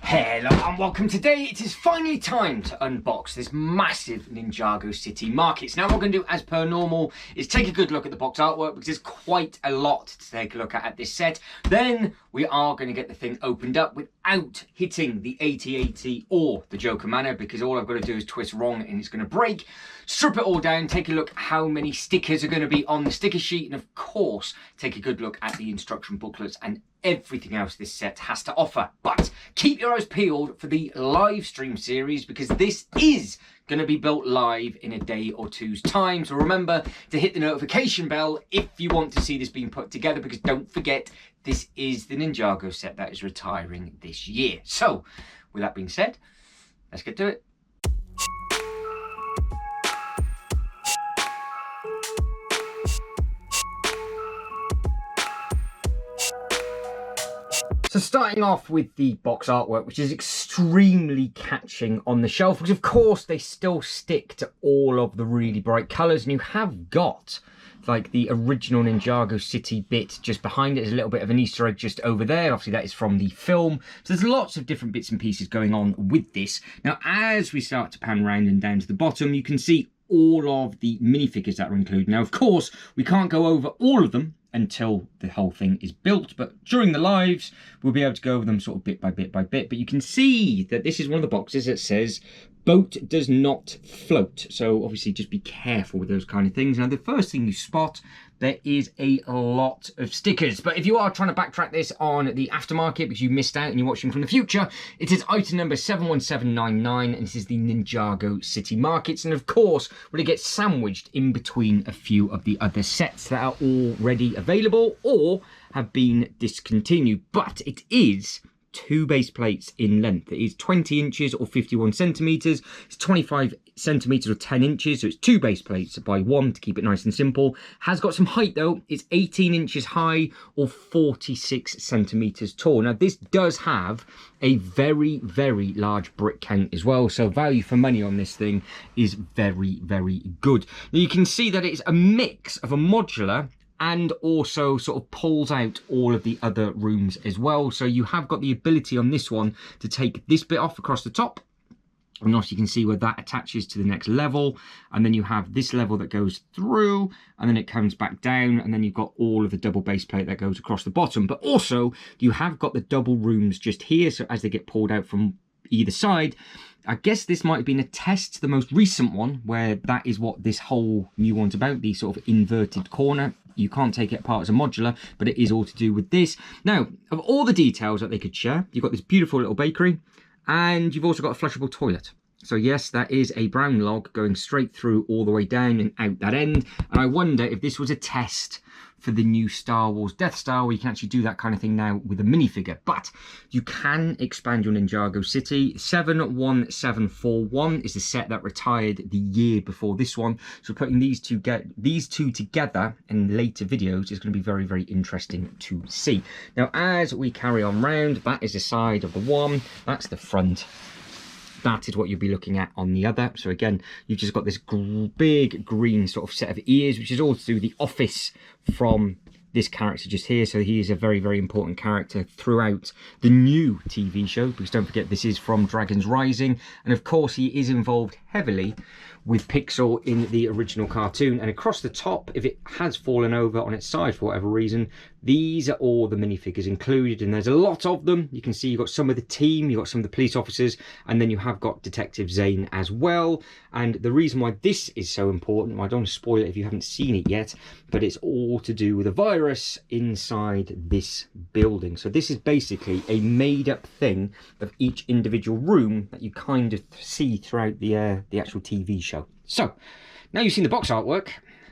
Hello and welcome. Today it is finally time to unbox this massive Ninjago City Markets. Now what we're going to do as per normal is take a good look at the box artwork because there's quite a lot to take a look at this set. Then we are going to get the thing opened up without hitting the 8080 or the Joker Manor, because all I've got to do is twist wrong and it's going to break. Strip it all down, take a look at how many stickers are going to be on the sticker sheet, and of course take a good look at the instruction booklets and everything else this set has to offer. But keep your eyes peeled for the live stream series, because this is going to be built live in a day or two's time. So remember to hit the notification bell if you want to see this being put together, because don't forget, this is the Ninjago set that is retiring this year. So with that being said, let's get to it. So starting off with the box artwork, which is extremely catching on the shelf, because of course they still stick to all of the really bright colours, and you have got like the original Ninjago City bit just behind it. There's a little bit of an Easter egg just over there. Obviously that is from the film. So there's lots of different bits and pieces going on with this. Now as we start to pan round and down to the bottom, you can see all of the minifigures that are included. Now of course we can't go over all of them until the whole thing is built, but during the lives we'll be able to go over them sort of bit by bit by bit. But you can see that this is one of the boxes that says boat does not float, so obviously just be careful with those kind of things. Now the first thing you spot, there is a lot of stickers, but if you are trying to backtrack this on the aftermarket because you missed out and you're watching from the future, it is item number 71799, and this is the Ninjago City Markets. And of course will it get sandwiched in between a few of the other sets that are already available or have been discontinued. But it is 2 base plates in length. It is 20 inches or 51 centimeters. It's 25 centimeters or 10 inches. So it's 2 base plates by 1 to keep it nice and simple. Has got some height though. It's 18 inches high or 46 centimeters tall. Now this does have a very, very large brick count as well. So value for money on this thing is very, very good. Now you can see that it's a mix of a modular and also sort of pulls out all of the other rooms as well. So you have got the ability on this one to take this bit off across the top, and also you can see where that attaches to the next level, and then you have this level that goes through and then it comes back down, and then you've got all of the double base plate that goes across the bottom. But also you have got the double rooms just here, so as they get pulled out from either side, I guess this might have been a test, the most recent one, where that is what this whole new one's about, the sort of inverted corner. You can't take it apart as a modular, but it is all to do with this. Now, of all the details that they could share, you've got this beautiful little bakery, and you've also got a flushable toilet. So yes, that is a brown log going straight through all the way down and out that end. And I wonder if this was a test for the new Star Wars Death Star, where you can actually do that kind of thing now with a minifigure. But you can expand your Ninjago City. 71741 is the set that retired the year before this one. So putting these two together in later videos is going to be very, very interesting to see. Now, as we carry on round, that is the side of the one. That's the front. That is what you'll be looking at on the other. So again, you've just got this big green sort of set of ears, which is all to do with the office from this character just here. So he is a very, very important character throughout the new TV show, because don't forget this is from Dragons Rising, and of course he is involved heavily with Pixel in the original cartoon. And across the top, if it has fallen over on its side for whatever reason, these are all the minifigures included, and there's a lot of them. You can see you've got some of the team, you've got some of the police officers, and then you have got Detective Zane as well. And the reason why this is so important, I don't want to spoil it if you haven't seen it yet, but it's all to do with a virus inside this building. So this is basically a made-up thing of each individual room that you kind of see throughout the actual TV show. So now you've seen the box artwork,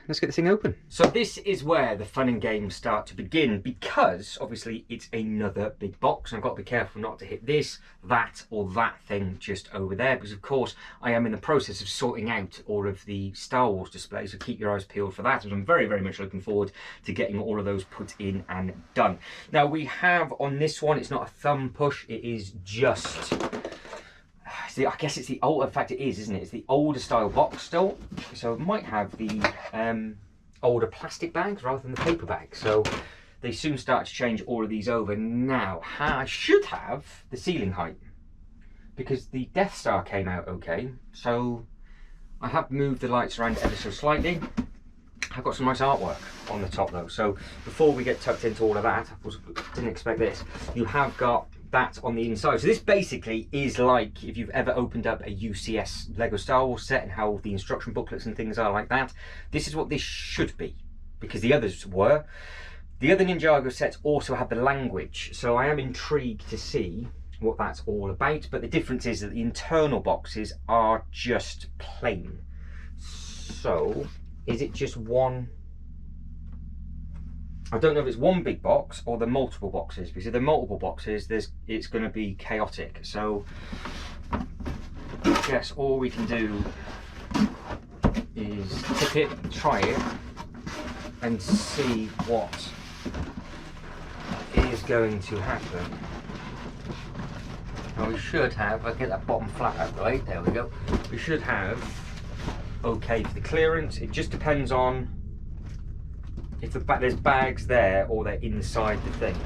let's get the thing open. So this is where the fun and games start to begin, because obviously it's another big box, and I've got to be careful not to hit this, that, or that thing just over there, because of course I am in the process of sorting out all of the Star Wars displays, so keep your eyes peeled for that, and I'm very, very much looking forward to getting all of those put in and done. Now we have on this one, it's not a thumb push, it is just... I guess it's the old, in fact it is, isn't it? It's the older style box still. So it might have the older plastic bags rather than the paper bags. So they soon start to change all of these over. Now, I should have the ceiling height. because the Death Star came out okay. So I have moved the lights around ever so slightly. I've got some nice artwork on the top though. So before we get tucked into all of that, I didn't expect this. You have got that on the inside. So this basically is like if you've ever opened up a UCS Lego Star Wars set and how the instruction booklets and things are like that. This is what this should be, because the others were. The other Ninjago sets also have the language, so I am intrigued to see what that's all about. But the difference is that the internal boxes are just plain. So is it just one? I don't know if it's one big box or the multiple boxes, because if they're multiple boxes, it's going to be chaotic. So I guess all we can do is tip it, try it, and see what is going to happen. Now we should have, I'll get that bottom flat out right, there we go. We should have okay for the clearance. It just depends on if there's bags there or they're inside the thing.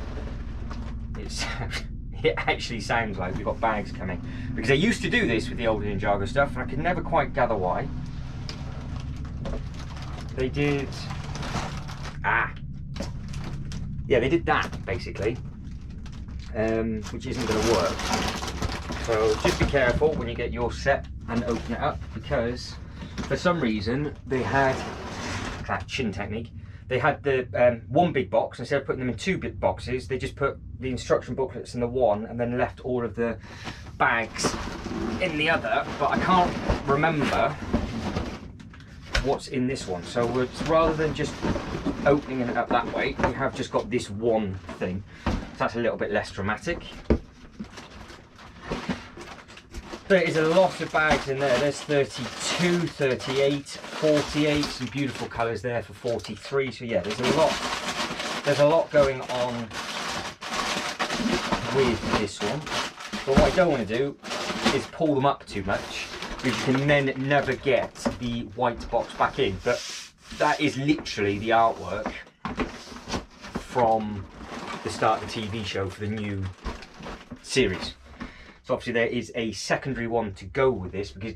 It actually sounds like we've got bags coming, because they used to do this with the older Ninjago stuff and I could never quite gather why. They did, yeah, they did that basically, which isn't going to work. So just be careful when you get your set and open it up, because for some reason they had that chin technique. They had the one big box, instead of putting them in two big boxes, they just put the instruction booklets in the one and then left all of the bags in the other. But I can't remember what's in this one. So rather than just opening it up that way, we have just got this one thing. So that's a little bit less dramatic. There is a lot of bags in there. There's 32, 38, 48, some beautiful colours there for 43. So yeah, there's a lot going on with this one. But what I don't want to do is pull them up too much, because you can then never get the white box back in. But that is literally the artwork from the start of the TV show for the new series. So obviously there is a secondary one to go with this, because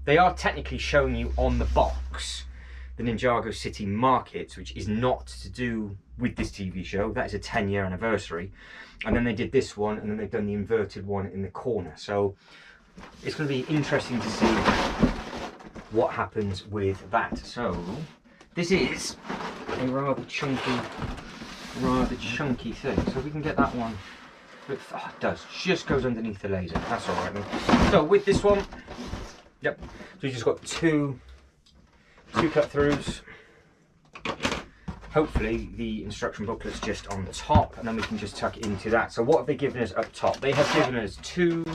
they are technically showing you on the box the Ninjago City Markets, which is not to do with this TV show. That is a 10-year anniversary. And then they did this one, and then they've done the inverted one in the corner. So it's going to be interesting to see what happens with that. So this is a rather chunky thing. So we can get that one. It does, just goes underneath the laser. That's all right then. So with this one, yep. So you just got two cut throughs. Hopefully the instruction booklet's just on the top, and then we can just tuck it into that. So what have they given us up top? They have given us two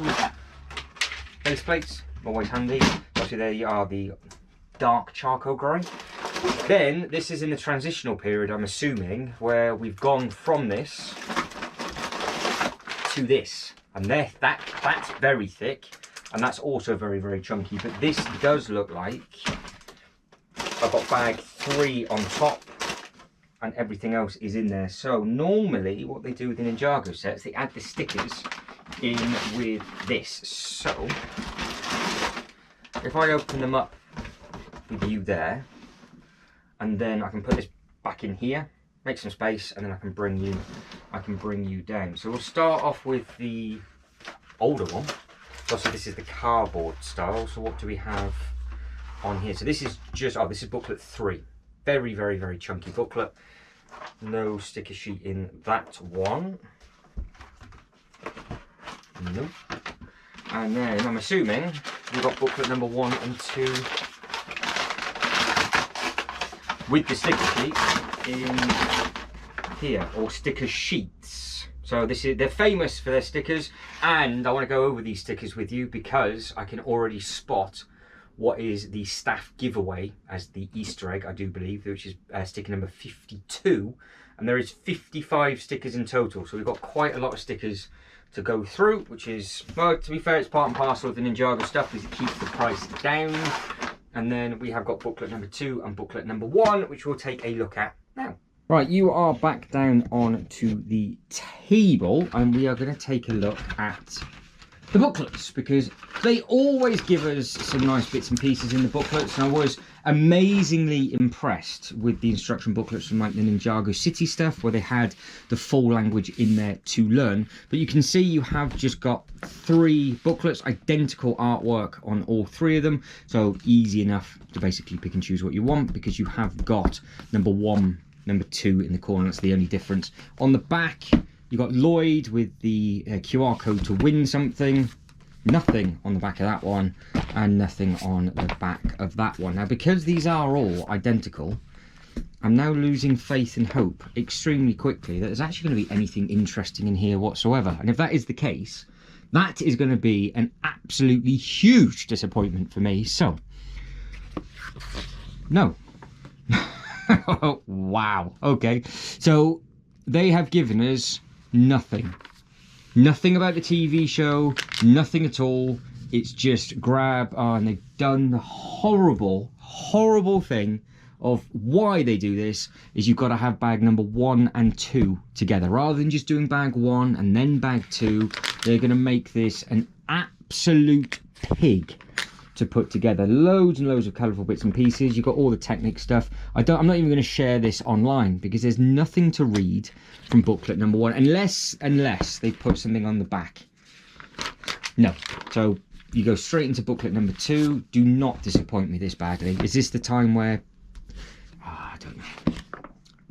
base plates, always handy. Obviously they are the dark charcoal grey. Then this is in the transitional period, I'm assuming, where we've gone from this to this, and that's very thick, and that's also very, very chunky. But this does look like I've got bag 3 on top and everything else is in there. So normally what they do with the Ninjago sets, they add the stickers in with this. So if I open them up with you there, and then I can put this back in here, make some space, and then I can bring you down. So we'll start off with the older one. Also, this is the cardboard style. So what do we have on here? So this is just, this is booklet 3. Very, very, very chunky booklet. No sticker sheet in that one. Nope. And then I'm assuming we've got booklet number 1 and 2 with the sticker sheet in here, or sticker sheets. So they're famous for their stickers, and I want to go over these stickers with you because I can already spot what is the staff giveaway as the Easter egg, I do believe, which is sticker number 52, and there is 55 stickers in total. So we've got quite a lot of stickers to go through, which is, well, to be fair, it's part and parcel of the Ninjago stuff because it keeps the price down. And then we have got booklet number 2 and booklet number 1, which we'll take a look at now. Right, you are back down onto the table, and we are going to take a look at the booklets, because they always give us some nice bits and pieces in the booklets, and I was amazingly impressed with the instruction booklets from like the Ninjago City stuff, where they had the full language in there to learn. But you can see you have just got 3 booklets, identical artwork on all 3 of them, so easy enough to basically pick and choose what you want, because you have got number 1, number 2 in the corner. That's the only difference. On the back, you got Lloyd with the QR code to win something. Nothing on the back of that one, and nothing on the back of that one. Now, because these are all identical, I'm now losing faith and hope extremely quickly that there's actually going to be anything interesting in here whatsoever. And if that is the case, that is going to be an absolutely huge disappointment for me. So, no. Wow. Okay. So, they have given us nothing. Nothing about the TV show, nothing at all. It's just grab, and they've done the horrible, horrible thing of why they do this, is you've got to have bag number 1 and 2 together. Rather than just doing bag 1 and then bag 2, they're going to make this an absolute pig to put together. Loads and loads of colourful bits and pieces. You've got all the Technic stuff. I'm not even going to share this online, because there's nothing to read from booklet number 1, unless they put something on the back. No. So you go straight into booklet number 2. Do not disappoint me this badly. Is this the time where... I don't know.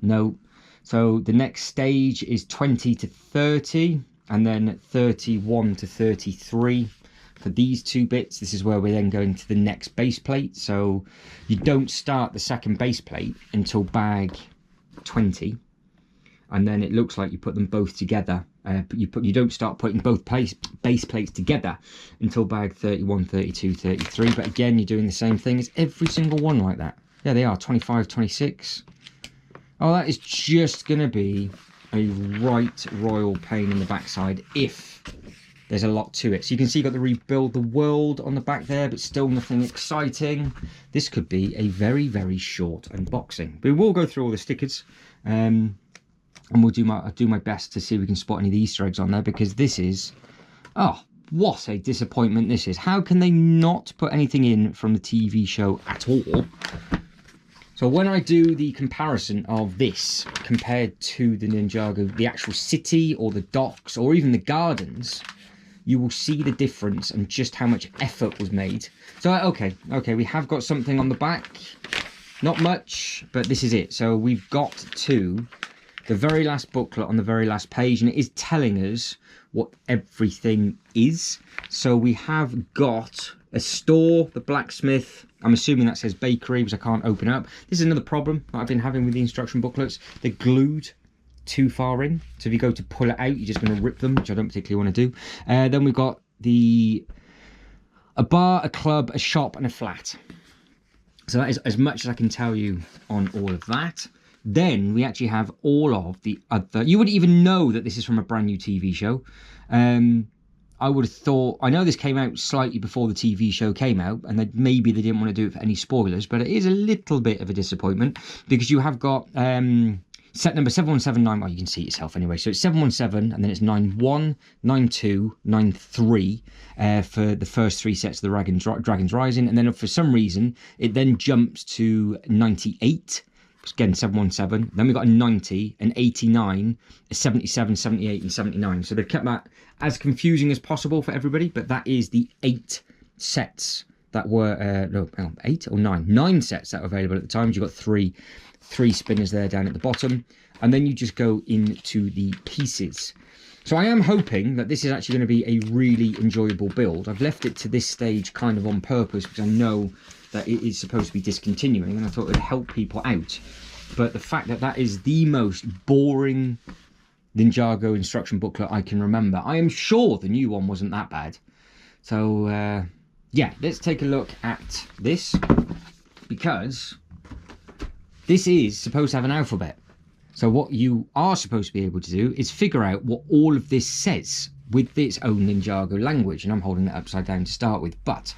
No. So the next stage is 20 to 30, and then 31 to 33. For these 2 bits, this is where we're then going to the next base plate. So you don't start the second base plate until bag 20, and then it looks like you put them both together. You don't start putting both base plates together until bag 31, 32, 33. But again, you're doing the same thing as every single one like that. There they are, 25, 26. Oh, that is just going to be a right royal pain in the backside if there's a lot to it. So you can see you've got the rebuild the world on the back there, but still nothing exciting. This could be a very, very short unboxing. But we'll go through all the stickers, and I'll do my best to see if we can spot any of the Easter eggs on there, because this is... oh, what a disappointment this is. How can they not put anything in from the TV show at all? So when I do the comparison of this compared to the Ninjago, the actual city or the docks or even the gardens, you will see the difference and just how much effort was made. So, okay, we have got something on the back. Not much, but this is it. So we've got to the very last booklet on the very last page, and it is telling us what everything is. So we have got a store, the blacksmith. I'm assuming that says bakery, because I can't open up. This is another problem that I've been having with the instruction booklets. They're glued too far in, so if you go to pull it out, you're just going to rip them, which I don't particularly want to do. Then we've got a bar, a club, a shop, and a flat. So that is as much as I can tell you on all of that. Then we actually have all of the other... you wouldn't even know that this is from a brand new TV show. I would have thought... I know this came out slightly before the TV show came out, and that maybe they didn't want to do it for any spoilers, but it is a little bit of a disappointment, because you have got... set number 7179, well, you can see it yourself anyway. So it's 717, and then it's 91, 92, 93 for the first 3 sets of the Dragons Rising. And then for some reason, it then jumps to 98. Again, 717. Then we've got a 90, an 89, a 77, 78, and 79. So they've kept that as confusing as possible for everybody. But that is the 8 sets that were, 8 or 9? 9 sets that were available at the time. You've got three spinners there down at the bottom, and then you just go into the pieces. So I am hoping that this is actually going to be a really enjoyable build. I've left it to this stage kind of on purpose, because I know that it is supposed to be discontinuing, and I thought it would help people out. But the fact that that is the most boring Ninjago instruction booklet I can remember. I am sure the new one wasn't that bad. So yeah, let's take a look at this, because this is supposed to have an alphabet. So what you are supposed to be able to do is figure out what all of this says with its own Ninjago language. And I'm holding it upside down to start with. But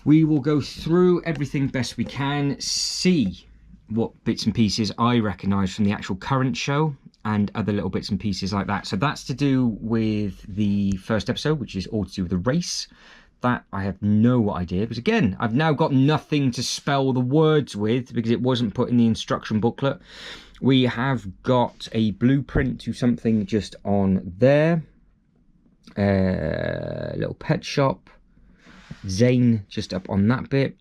we will go through everything best we can, see what bits and pieces I recognise from the actual current show, and other little bits and pieces like that. So that's to do with the first episode, which is all to do with the race. That I have no idea, because again, I've now got nothing to spell the words with because it wasn't put in the instruction booklet. We have got a blueprint to something just on there. Little pet shop. Zane just up on that bit.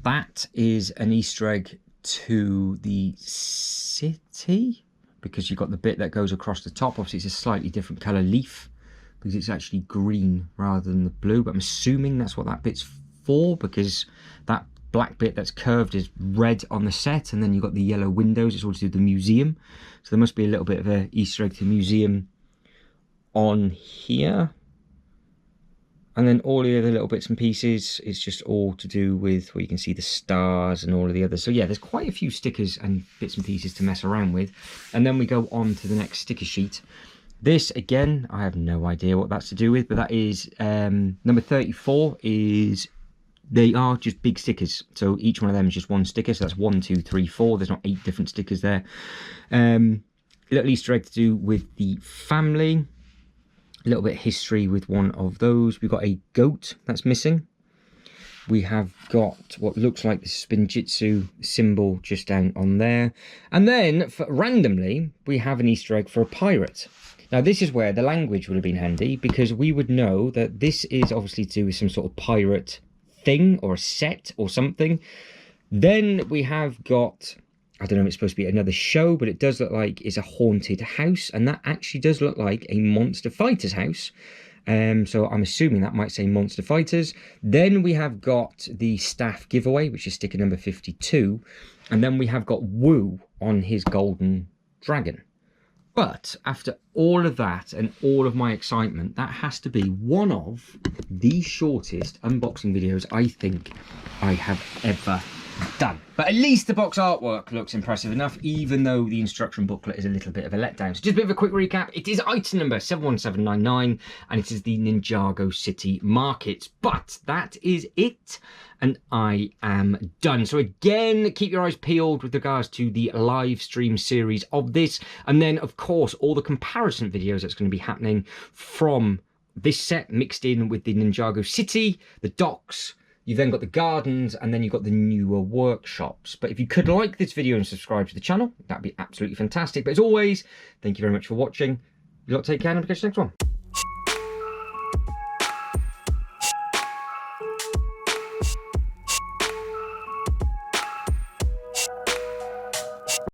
That is an Easter egg to the city, because you've got the bit that goes across the top. Obviously it's a slightly different colour leaf because it's actually green rather than the blue, but I'm assuming that's what that bit's for, because that black bit that's curved is red on the set, and then you've got the yellow windows. It's all to do with the museum, so there must be a little bit of a Easter egg to the museum on here. And then all the other little bits and pieces is just all to do with where you can see the stars and all of the others. So yeah, there's quite a few stickers and bits and pieces to mess around with. And then we go on to the next sticker sheet. This, again, I have no idea what that's to do with, but that is number 34 is, they are just big stickers. So each one of them is just one sticker. So that's 1, 2, 3, 4. There's not 8 different stickers there. Little Easter egg to do with the family. A little bit of history with one of those. We've got a goat that's missing. We have got what looks like the Spinjitzu symbol just down on there. And then, randomly, we have an Easter egg for a pirate. Now, this is where the language would have been handy, because we would know that this is obviously to do with some sort of pirate thing or a set or something. Then we have got, I don't know if it's supposed to be another show, but it does look like it's a haunted house, and that actually does look like a Monster Fighters house. So I'm assuming that might say Monster Fighters. Then we have got the staff giveaway, which is sticker number 52, and then we have got Wu on his golden dragon. But after all of that and all of my excitement, that has to be one of the shortest unboxing videos I think I have ever done. But at least the box artwork looks impressive enough, even though the instruction booklet is a little bit of a letdown. So just a bit of a quick recap. It is item number 71799, and it is the Ninjago City Market. But that is it, and I am done. So again, keep your eyes peeled with regards to the live stream series of this, and then of course all the comparison videos that's going to be happening from this set mixed in with the Ninjago City, the docks. You've then got the gardens, and then you've got the newer workshops. But if you could like this video and subscribe to the channel, that'd be absolutely fantastic. But as always, thank you very much for watching. You lot take care, and I'll catch you next one.